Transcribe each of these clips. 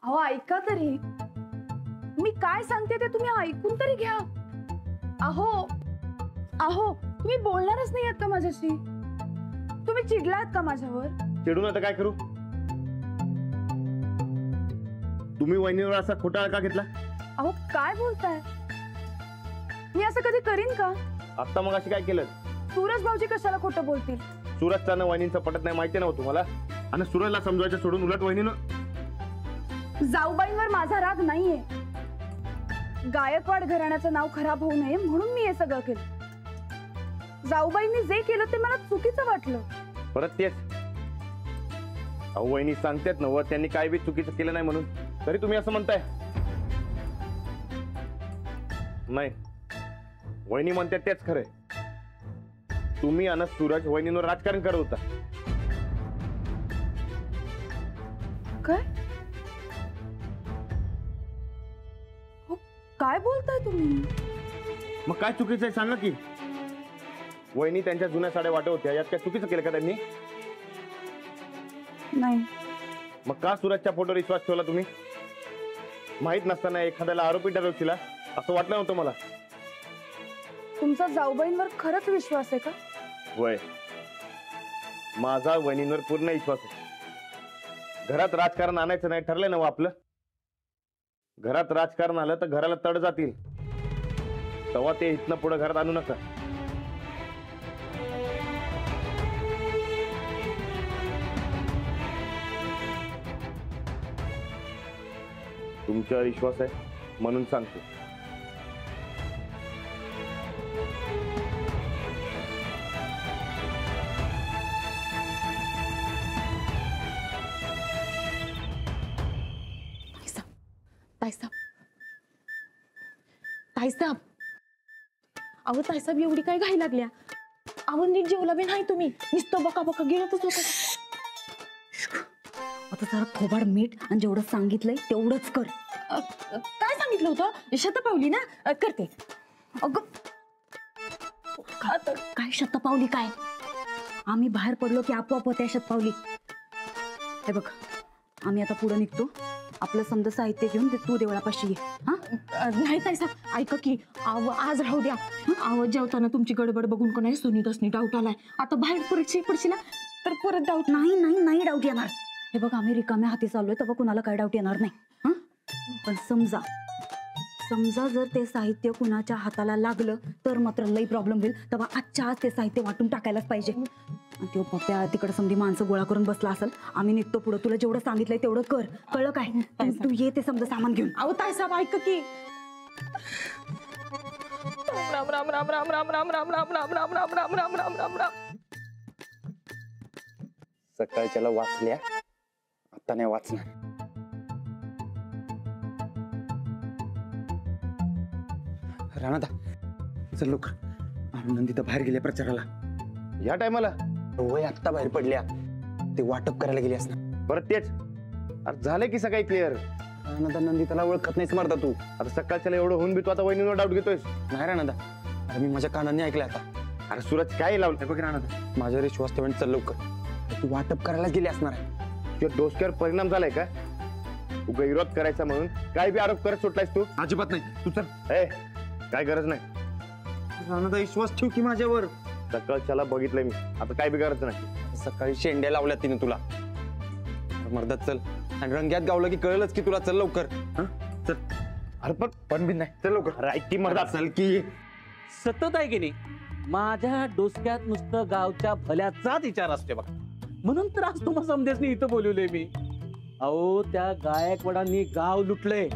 अहो ऐका तरी, मी काय सांगते ते तुम्ही ऐकून तरी घ्या. अहो अहो तुम्ही बोलणारच नाही आहेत का माझ्याशी? तुम्ही चिडलात का माझ्यावर? चिडून आता काय करू? तुम्ही वहिनीवर असा खोटा का घेतला? अहो काय बोलताय? मी असं कधी करीन का? आता मग अशी काय केलं? सूरज भाऊजी कशाला खोटं बोलतील? सूरजचा वहिनींचं पटत नाही माहिती नव्हतं तुम्हाला, आणि सूरजला समजवायचं सोडून उलट वहिनीनं. जाऊबाईंवर माझा राग नाहीये. गायकवाड घराण्याचं नाव खराब होऊ नये म्हणून मी हे सगळं केलं. जाऊबाईंनी जे केलं ते मला चुकीचं वाटलं. परत तेच. अहो वहिनी सांगतात ना, त्यांनी काय बी चुकीचं केलं नाही म्हणून, तरी तुम्ही असं म्हणताय. नाही, वहिनी म्हणतात तेच खरंय. तुम्ही आणि सूरज वहिनीवर राजकारण करत होता. काय काय बोलताय तुम्ही? मग काय चुकीचं आहे सांगा की. वहिनी त्यांच्या जुन्या साड्या वाटत होत्या, यात काय चुकीचं केलं का त्यांनी? नाही. मग का सूरजच्या फोटोवर विश्वास ठेवला तुम्ही? माहित नसताना एखाद्याला आरोपी ठरवशीला असं वाटलं नव्हतं मला. तुमचा जाऊबाईंवर खरंच विश्वास आहे का? वय, माझा वहिनींवर पूर्ण विश्वास आहे. घरात राजकारण आणायचं नाही ठरलंय ना आपलं. घरात राजकारण आलं तर घराला तड जातील, तेव्हा ते इथनं पुढे घरात आणू नका. तुमच्यावर विश्वास आहे म्हणून सांगतो. ताईसाहेब, अहो ताईसाहेब एवढी काय घाई लागल्या? अहो नीट जेवला बी नाही तुम्ही, नुसतं बका बका गिळतच होता. आता जरा थोबाड मीठ आणि जेवढं सांगितलंय तेवढंच कर. काय सांगितलं होतं? शतपावली ना करते. अगं काय शतपावली काय? आम्ही बाहेर पडलो की आपोआप होत्या शतपावली. हे बघ, आम्ही आता पुढे निघतो. आपलं समजा साहित्य घेऊन ते तू देवळापाशी ये. नाही ताईसाहेब ऐका की, आज राहू द्या. आवाज जेवताना तुमची गडबड बघून कोणाही सुनीतसनी डाऊट आलाय. आता बाहेर परत पडशी ना तर परत डाऊट. नाही नाही नाही डाऊट येणार. हे बघ, आम्ही रिकाम्या हाती चाललोय तेव्हा कुणाला काय डाऊट येणार नाही. पण समजा जर ते साहित्य कुणाच्या हाताला लागलं तर मात्र लई प्रॉब्लेम होईल. तेव्हा आजच्या आज ते साहित्य वाटून टाकायलाच पाहिजे. तो पप्प्या तिकडे समधी माणसं गोळा करून बसला असेल. आम्ही निघतो पुढे. तुला जेवढं सांगितलंय तेवढं कर. कळलं काय? तू ये ते समजा सामान घेऊन. अहो ताईसाहेब ऐका की. राम राम राम राम राम राम राम राम राम राम राम राम राम राम राम राम. सकाळच्याला वाचल्या, आता नाही वाचणार. राणादा चल लवकर, नंदिता बाहेर गेल्या प्रचाराला. या टायमाला? वय आत्ता बाहेर पडल्या, ते वाटप करायला गेली असणार. परत तेच. अरे झालं की सकाळी क्लिअर. राणादा नंदिताला ओळखत नाहीस मारता तू. आता सकाळच्याला एवढं होऊन बी तू आता वहिनीवर डाऊट घेतोयस? नाही राणादा, अरे मी माझ्या कानांनी ऐकलंय आता. अरे सूरज काय लावलं? बघ राणादा, माझ्यावर विश्वास ठेवून चल लवकर. तू वाटप करायला गेली असणार आहे. तुझ्या डोसक्यावर परिणाम झालाय का? तू गैरवाद करायचा म्हणून काय बी आरोप करत सुटलायस तू? अजिबात नाही. तू चल. काय गरज नाही. राणादा विश्वास ठेव की माझ्यावर. सकाळच्याला बघितलंय मी, आता काय बी करायचं नाही. सकाळी शेंड्या लावल्या तिने तुला. मर्दात चल, आणि रंग्यात गावलं की कळलंच की तुला. चल लवकर. चल. अरे पण बी नाही. चल लवकर. अरे ऐक की मर्दा. चल की. सतत आहे की नाही, माझ्या डोसक्यात नुसतं गावच्या भल्याचाच विचार असते बघा. म्हणून तर आज तुम्हाला समजेसनी इथं बोलवलंय मी. अहो त्या गायकवाडांनी गाव लुटलंय.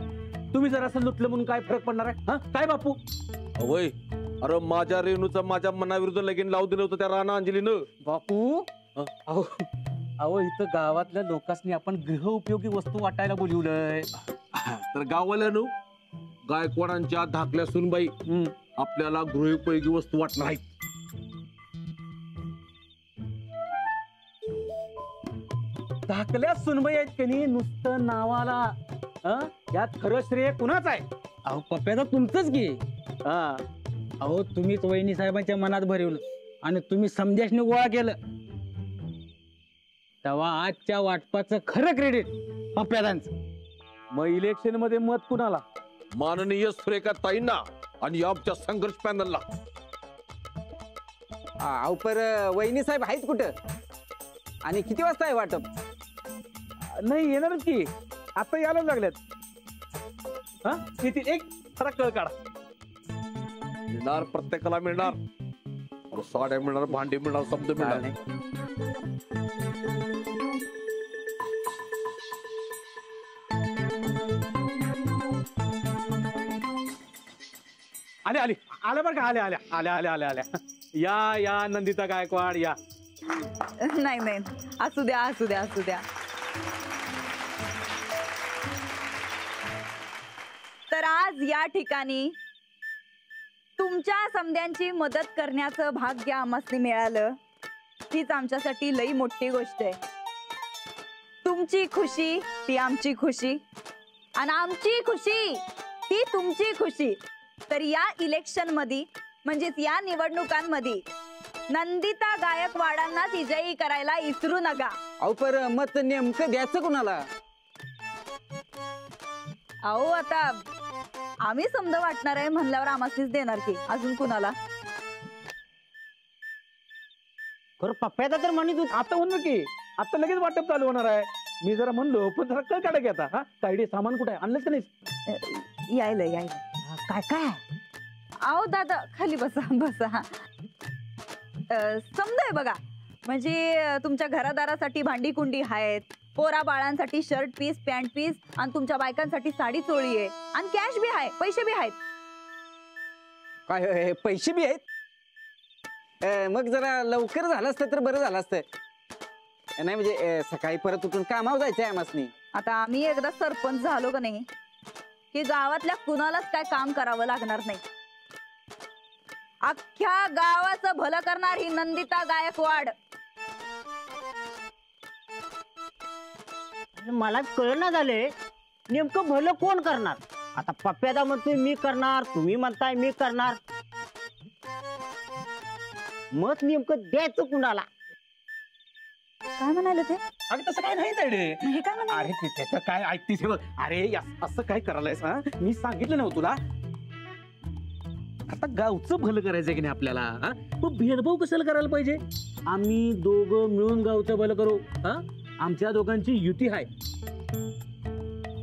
तुम्ही जर असं लुटलं म्हणून काय फरक पडणार आहे? हा काय बापू? अवय, अरे माझ्या रेणूचं माझ्या मनाविरुद्ध लगीन लावून दिलं होतं त्या राणा अंजलीनं. बापू अहो अहो इथं गावातल्या लोकांनी आपण गृह उपयोगी वस्तू वाटायला बोलवलंय. तर गाववाल्यानं गायकवाडांच्या धाकल्या सुनबाई आपल्याला गृहोपयोगी वस्तू वाटणार आहेत. धाकल्या सुनबाई आहेत की नाही नुसतं नावाला. यात खरं श्रेय कुणाच आहे? अहो पप्प्याचं तुमचंच की. हा, अहो तुम्हीच वहिनी साहेबांच्या मनात भरवलं आणि तुम्ही समजाशने गोळा केलं. तेव्हा आजच्या वाटपाचं खरं क्रेडिट पप्प्यादांचं. मग इलेक्शन मध्ये मत कुणाला? माननीय सुरेखा ताईंना आणि आमच्या संघर्ष पॅनलला. अहो पर वहिनी साहेब आहेत कुठं आणि किती वाजता आहे वाटप? नाही येणारच की, आता यायला लागल्यात. हा किती एक जरा कळ काढा. मिळणार, प्रत्येकाला मिळणार. साड्या मिळणार, भांडी मिळणार, शब्द मिळणार. आले आले आल्या बरं का, आल्या आल्या आल्या आल्या आल्या आल्या. या या नंदिता गायकवाड या. नाही नाही, असू द्या असू द्या असू द्या. तर आज या ठिकाणी तुमच्या समध्यांची मदत करण्याचं भाग्य आम्हाला मिळालं, हीच आमच्यासाठी लई मोठी गोष्ट आहे. तुमची खुशी ती आमची खुशी आणि आमची खुशी ती तुमची खुशी. तर या इलेक्शन मध्ये म्हणजेच या निवडणुकांमध्ये नंदिता गायकवाडांनाच विजयी करायला विसरू नका. अहो पर मत नेमकं द्यायचं कुणाला? अहो आता आम्ही समजा वाटणार आहे म्हणल्यावर आम्हाच देणार की, अजून कुणाला? खरं पप्प्याचा तर म्हणत होत. आता म्हणलो की आता लगेच वाटप चालू होणार आहे. मी जरा म्हणलो पण जरा कळ काढा की आता. हा तायडे सामान कुठे आहे, आणलंच का नाही? यायला यायला. काय काय? अहो दादा खाली बसा बसा. समजाय बघा, म्हणजे तुमच्या घरादारासाठी भांडी कुंडी आहेत, पोरा बाळांसाठी शर्ट पीस, पॅन्ट पीस आणि तुमच्या बायकांसाठी साडी चोळी आहे आणि कॅश बी आहे, पैसे बी आहेत. काय पैसे बी आहेत? मग जरा लवकर झालं असतं तर बरं झालं असतं. नाही म्हणजे सकाळी परत उठून कामावर जायचंय आम्हासनी. आता आम्ही एकदा सरपंच झालो का नाही की गावातल्या कुणालाच काय काम करावं लागणार नाही. अख्ख्या गावाचं भलं करणार ही नंदिता गायकवाड. मला कळना झाले नेमकं भलं कोण करणार. आता पप्प्यादा म्हणतोय मी करणार, तुम्ही म्हणताय मी करणार. मत नेमकं द्यायचं कुणाला? काय म्हणाले ते? अगं तसं काय नाही तायडे. हे काय म्हणाले? अरे त्याचं काय ऐकतीस हे बघ. अरे असं काय करायलायस? हा मी सांगितलं नव्हतं तुला. आता गावचं भलं करायचंय की नाही आपल्याला. हा मग भेदभाव कशाला करायला पाहिजे? आम्ही दोघं मिळून गावचं भलं करू. हा आमच्या दोघांची युती आहे.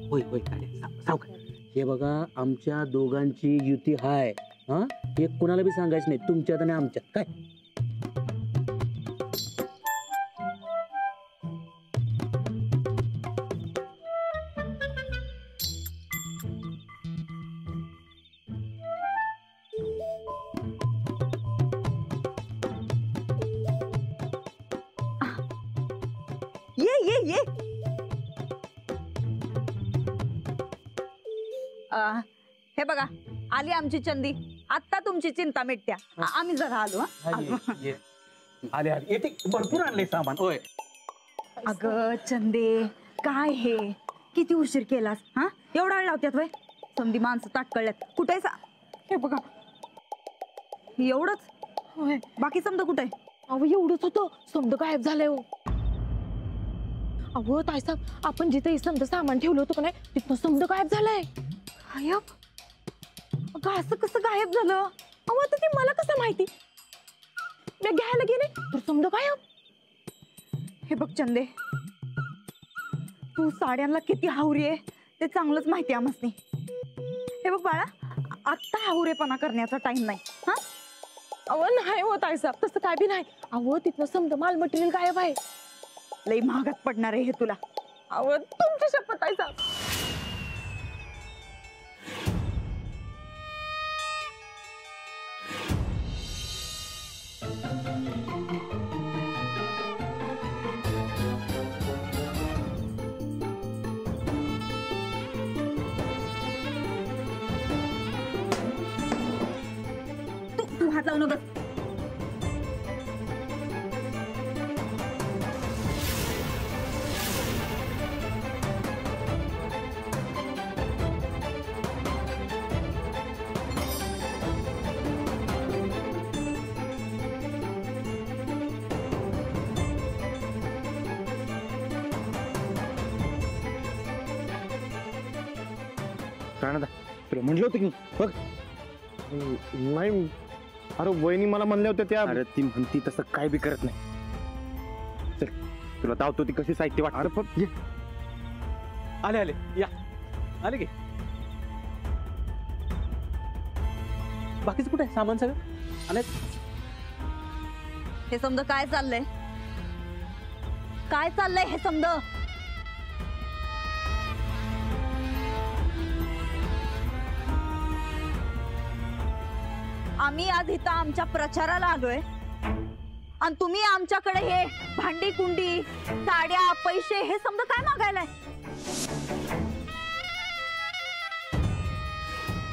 होय होय सावकार. हे बघा आमच्या दोघांची युती आहे. हा हे कोणाला बी सांगायचं नाही, तुमच्यात आणि आमच्यात. काय ये हे बघा आली आमची चंदी. आता तुमची चिंता मिटत्या. आम्ही जरा आलो. आले आले येते भरपूर आणले सामान. होय अगं चंदे काय हे किती उशीर केलास? हा एवढा वेळ लावत्यात वय? समधी माणसं ताटकळल्यात. कुठे हे बघा एवढंच. होय बाकी समजा कुठे? अहो एवढंच होतं, समद गायब झालंय. हो अहो ताईसाहेब, आपण जिथे समद सामान ठेवलं होतं का नाही तिथं समद गायब झालंय. गायब? अगं असं कसं गायब झालं? अहो आता ते मला कसं माहिती? मी घ्यायला गेले तर समद गायब. हे बघ चंदे, तू साड्यांना किती हावरी आहे ते चांगलंच माहिती आहे आम्हासनी. हे बघ बाळा, आत्ता हावरेपणा करण्याचा टाइम नाही. हा अहो नाही हो ताईसाहेब, तसं काय बी नाही. अहो तिथनं समद माल मटेरियल गायब आहे. लई महागात पडणार आहे हे तुला. अहो तुमची शपथ ताईसाहेब. तू हात लावू नकोस. प्राणदा तुला म्हणलं होतं की बघ. नाही अरे वहिनी मला म्हणल्या होत्या त्या. अरे ती म्हणती तसं काय बी करत नाही. चल तुला धावतो ती कशी साहित्य वाटत. अरे पण आले आले या आले की. बाकीचं कुठे आहे सामान सगळं आले. हे समजा काय चाललंय, काय चाललंय हे समजा. आम्ही आज इथं आमच्या प्रचाराला आलोय आणि तुम्ही आमच्याकडे हे भांडी कुंडी साड्या पैसे हे समजा काय मागायलाय.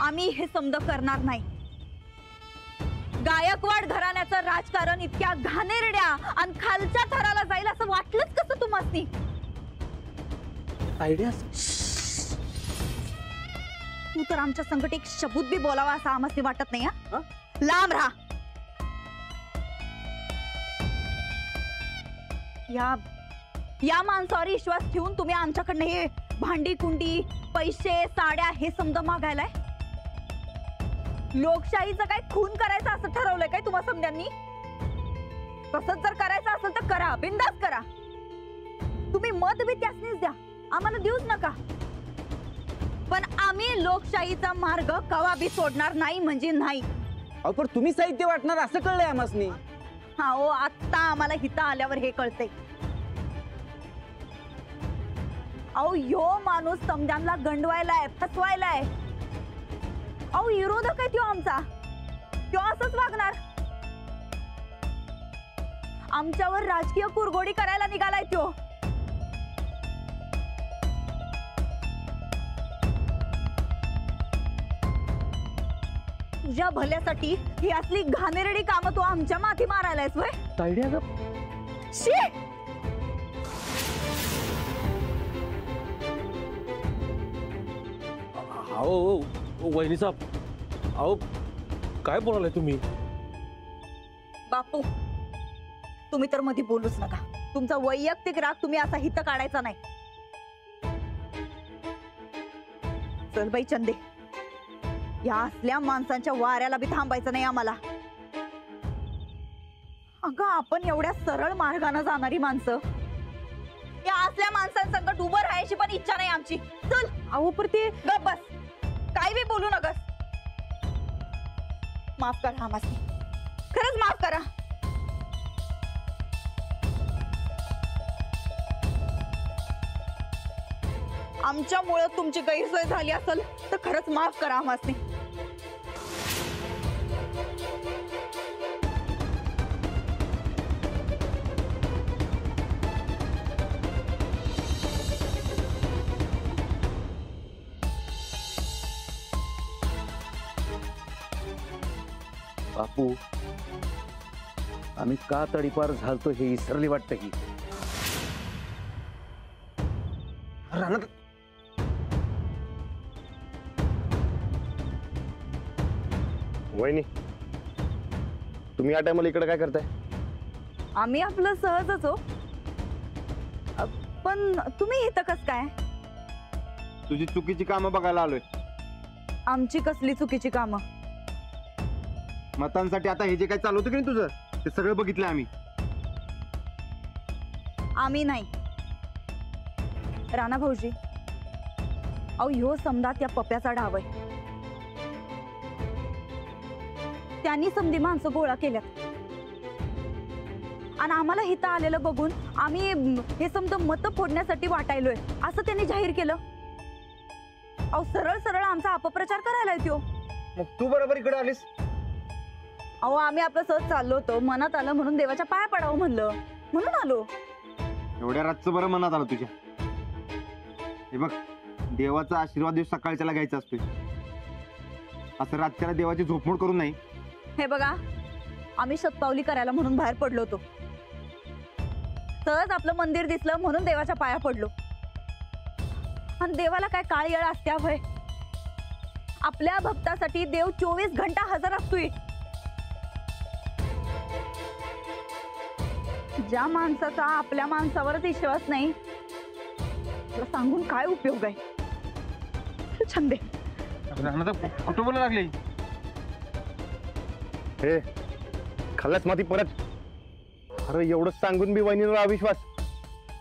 आम्ही हे समजा करणार नाही. गायकवाड घराण्याचं राजकारण इतक्या घाणेरड्या आणि खालच्या थराला जाईल असं वाटलंच कसं तुम्हाला. आयडिया तू तर आमच्या संकट एक शब्द बी बोलावा असं आम्हाला वाटत नाही. हा लांब राहा. या माणसावर विश्वास ठेवून तुम्ही आमच्याकडनं हे भांडी कुंडी पैसे साड्या हे समजा मागायलाय. लोकशाहीचं काय खून करायचं असं ठरवलंय काय तुम्हा समद्यांनी. तसंच जर करायचं असेल तर करा, बिंदास करा. तुम्ही मत बी त्यासनीच द्या, आम्हाला देऊच नका. पण आम्ही लोकशाहीचा मार्ग कवा बी सोडणार नाही म्हणजे नाही. अहो पण तुम्ही साहित्य वाटणार असं कळलंय आम्हासनी. हो आता आम्हाला हिता आल्यावर हे कळतंय. अहो यो माणूस समद्यांना गंडवायलाय, फसवायलाय. अहो विरोधक आहे त्यो आमचा, त्यो असंच वागणार. आमच्यावर राजकीय कुरघोडी करायला निघालाय त्यो. तुझ्या भल्यासाठी ही असली घाणेरडी कामं तू आमच्या माथी मारायलायस वय. आयडिया ग. अहो वहिनी साहेब, अहो काय बोलायलाय तुम्ही. बापू तुम्ही तर मध्ये बोलूच नका. तुमचा वैयक्तिक राग तुम्ही असा हित काढायचा नाही. चल बाई चंदे, या असल्या माणसांच्या वाऱ्याला बी थांबायचं नाही आम्हाला. अगं आपण एवढ्या सरळ मार्गाने जाणारी माणसं, या असल्या माणसांसंकट उभं राहायची पण इच्छा नाही आमची. चल. अहो पर ते गप बस, काय बी बोलू नकस. माफ करा आम्हाला, खरंच माफ करा. आमच्यामुळे तुमची गैरसोय झाली असेल तर खरंच माफ करा आम्हाला. बापू आम्ही का तडीपार झालतो हे विसरली वाटतं की. वहिनी तुम्ही या टायमाला इकडे काय करताय. आम्ही आपलं सहजच हो. पण तुम्ही इथं कस काय. तुझी चुकीची कामं बघायला आलोय. आमची कसली चुकीची कामं. मतांसाठी आता हे जे काय चालू होतं की नाही तुझं, ते सगळं बघितलं आम्ही. आम्ही नाही राणा भाऊजी. अहो ह्यो समजा त्या पप्प्याचा डाव आहे. त्यांनी समधी माणसं गोळा केल्यात आणि आम्हाला हिता आलेलं बघून आम्ही हे समजा मत फोडण्यासाठी वाटायलोय असं त्यांनी जाहीर केलं. अहो सरळ सरळ आमचा अपप्रचार करायला येतो. मग तू बरोबर इकडे आलीस. अहो आम्ही आपलं सहज चाललो होतो, मनात आलं म्हणून देवाच्या पाया पडावं म्हणलं, म्हणून आलो. एवढ्या रातचं बरं मनात आलं तुझ्या. हे बघ देवाचा आशीर्वाद दिवस सकाळच्याला घ्यायचा असतो, असं रातच्याला देवाची झोपमोड करून नाही. हे बघा आम्ही शतपावली करायला म्हणून बाहेर पडलो होतो. सहज आपलं मंदिर दिसलं म्हणून देवाच्या पाया पडलो. आणि देवाला काय काळ येळ असत्या भय. आपल्या भक्तासाठी देव 24 घंटा हजर असतोय. ज्या माणसाचा आपल्या माणसावरच विश्वास नाही त्याला सांगून काय उपयोग आहे. छंदे कुठं बोला लागले? हे खाल्लाच माती परत. अरे एवढं सांगून बी वहिनीवर अविश्वास.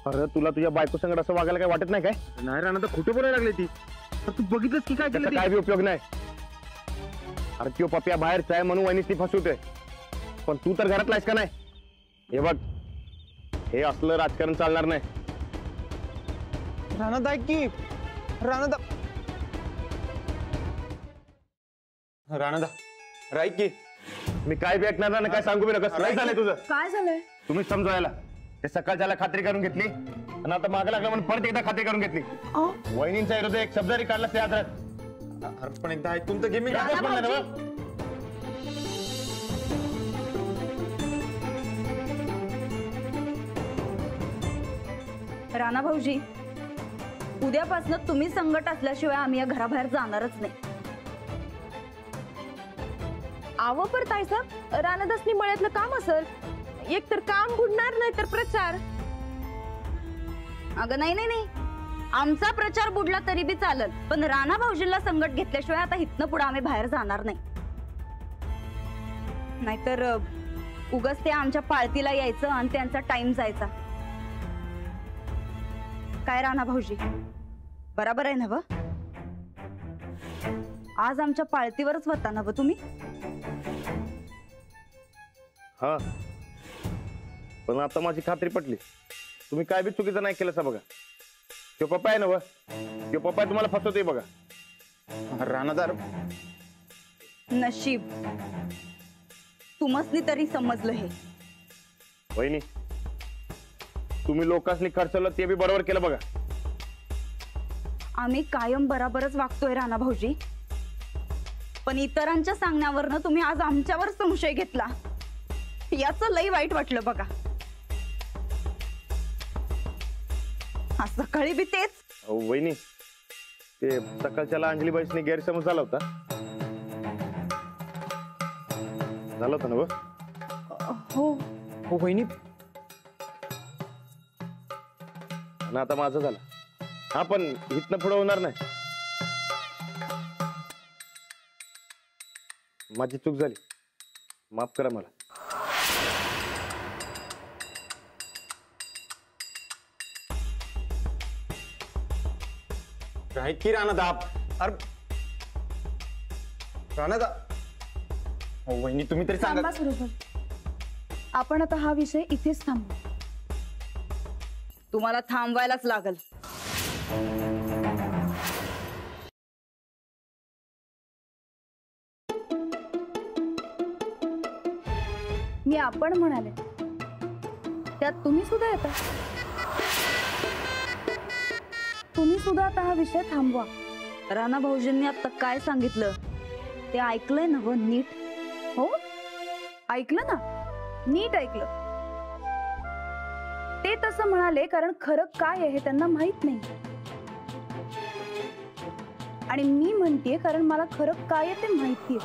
अरे तुला तुझ्या बायको संगत असं वागायला काय वाटत नाही काय? नाही राणा कुठं बोलायला लागले ती? तू बघितलंस की काय केलं? काय बी उपयोग नाही. अरे त्यो पप्या बाहेरचा आहे म्हणून वहिनीच ती फसवतोय, पण तू तर घरातला आहेस का नाही? हे बघ, हे असलं राजकारण चालणार नाही. राणा ऐक की. राणा ऐक की. मी काय बी ऐकणार नाही, काय सांगू बी नका. काय झालंय तुझं? काय झालंय? तुम्ही समजवायला ते सकाळच्याला खात्री करून घेतली आणि आता मागे लागलं म्हणून परत एकदा खात्री करून घेतली. वहिनींचा विरोध एक शब्द जरी काढला ते यात्रात. पण एकदा ऐकून तर घे. मी त्यातच म्हणलं ना बा. राणा भाऊजी, उद्यापासून तुम्ही संकट असल्याशिवाय आम्ही या घराबाहेर जाणारच नाही. आव पर ताईसाहेब, रानादासनी मळ्यातलं काम असेल, एक तर काम बुडणार नाही तर प्रचार. अगं नाही नाही नाही, आमचा प्रचार बुडला तरी बी चालल, पण राणा भाऊजींना संकट घेतल्याशिवाय आता इथनं पुढे आम्ही बाहेर जाणार नाही. नाहीतर उगाच ते आमच्या पाळतीला यायचं आणि त्यांचा टाइम जायचा. काय राणा भाऊजी, बराबर आहे ना व? आज आमच्या पाळतीवरच होता ना व तुम्ही? हा, पण आता माझी खात्री पटली. तुम्ही काय बी चुकीचं नाही केलं बघा. तो पप्पा आहे ना व, तो पप्पा तुम्हाला फसवतोय बघा. राणादार नशीब तुमसनी तरी समजलं हे. वहिनी, तुम्ही लोकांनी खर्चलं ते बी बरोबर केलं बघा. आम्ही कायम बराबरच वागतोय राणा भाऊजी, पण इतरांच्या सांगण्यावरनं तुम्ही आज आमच्यावर संशय घेतला, याचं लई वाईट वाटलं बघा. हा सकाळी बी तेच. वहिनी, ते सकाळच्याला अंजलीबाईसनी गैरसमज झाला होता. झालं होतं ना व? हो हो वहिनी. आणि आता माझं झालं. हा, पण इथनं पुढे होणार नाही. माझी चूक झाली, माफ करा मला. ऐक की राणादा. अरे राणादा. हो वहिनी, तुम्ही तरी सांगा. थांबा सुरेश, आपण आता हा विषय इथेच थांबू. तुम्हाला थांबवायलाच लागल. मी आपण म्हणाले त्यात तुम्ही सुद्धा येता. तुम्ही सुद्धा आता हा विषय थांबवा. राणा भाऊजींनी आता काय सांगितलं ते ऐकलंय ना व नीट? हो, ऐकलं ना, नीट ऐकलं. ते तसं म्हणाले कारण खरं काय आहे हे त्यांना माहित नाही, आणि मी म्हणतेय कारण मला खरं काय आहे ते माहितीये.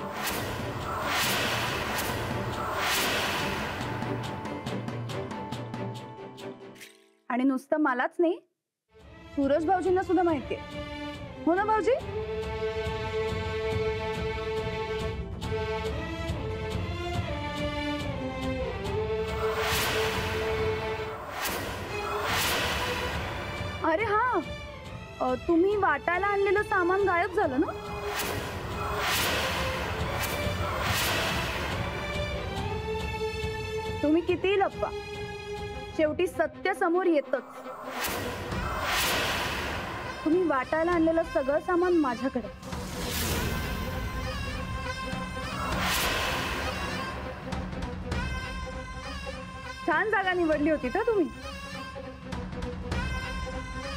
आणि नुसतं मलाच नाही, सूरज भाऊजींना सुद्धा माहितीये. हो ना भाऊजी? अरे हा, तुम्ही वाटायला आणलेलं सामान गायब झालं ना? तुम्ही कितीही लपवा, शेवटी सत्य समोर येतच. तुम्ही वाटायला आणलेलं सगळं सामान माझ्याकडे. छान जागा निवडली होती तर तुम्ही,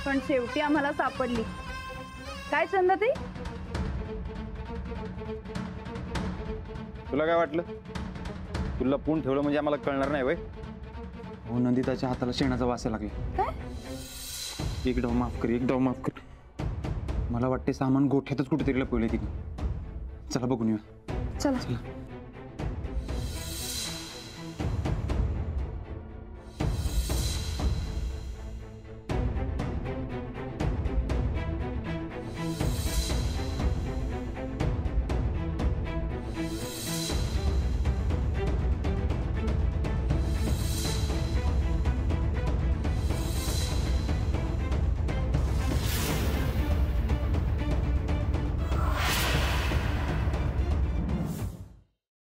पण शेवटी आम्हाला सापडली. काय चंदाताई? तुला काय वाटलं? तुला लपवून ठेवलं म्हणजे आम्हाला कळणार नाही वय? हो, नंदिताच्या हाताला शेणाचा वास लागला. काय? एक डाव माफ कर, एक डाव माफ कर. मला वाटते सामान गोठ्यातच कुठेतरी लपवलंय तिकडे. चला बघून येऊया. चला.